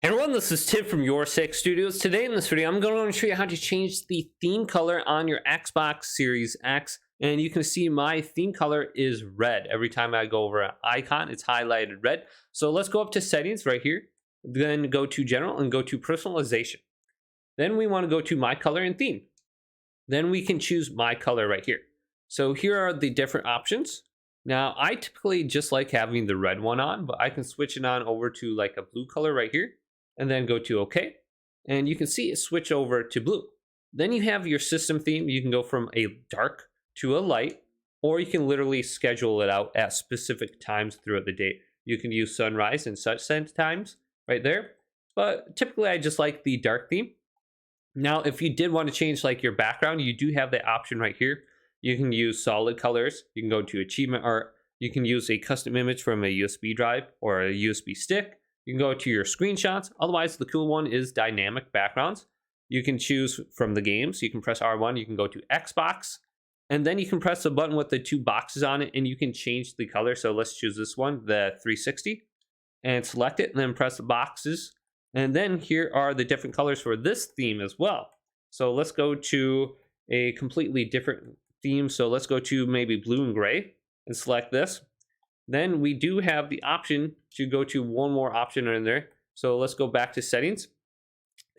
Everyone, this is Tim from Your Six Studios. Today in this video, I'm going to show you how to change the theme color on your Xbox Series X. And you can see my theme color is red. Every time I go over an icon, it's highlighted red. So let's go up to settings right here. Then go to general and go to personalization. Then we want to go to my color and theme. Then we can choose my color right here. So here are the different options. Now, I typically just like having the red one on, but I can switch it on over to like a blue color right here. And then go to OK, and you can see it switch over to blue. Then you have your system theme. You can go from a dark to a light, or you can literally schedule it out at specific times throughout the day. You can use sunrise and sunset times right there, but typically I just like the dark theme. Now, if you did want to change like your background, you do have the option right here. You can use solid colors. You can go to achievement art. You can use a custom image from a USB drive or a USB stick. You can go to your screenshots. Otherwise, the cool one is dynamic backgrounds. You can choose from the games. You can press R1. You can go to Xbox. And then you can press the button with the two boxes on it. And you can change the color. So let's choose this one, the 360. And select it. And then press the boxes. And then here are the different colors for this theme as well. So let's go to a completely different theme. So let's go to maybe blue and gray. And select this. Then we do have the option to go to one more option in there. So let's go back to settings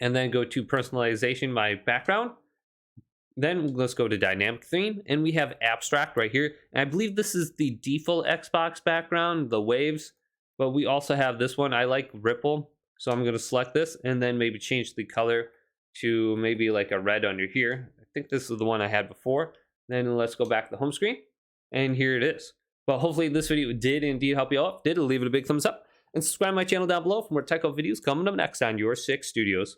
and then go to personalization by background. Then let's go to dynamic theme and we have abstract right here. And I believe this is the default Xbox background, the waves, but we also have this one. I like ripple. So I'm going to select this and then maybe change the color to maybe like a red under here. I think this is the one I had before. Then let's go back to the home screen and here it is. But hopefully this video did indeed help you out. Did leave it a big thumbs up and subscribe to my channel down below for more tech videos coming up next on Your Six Studios.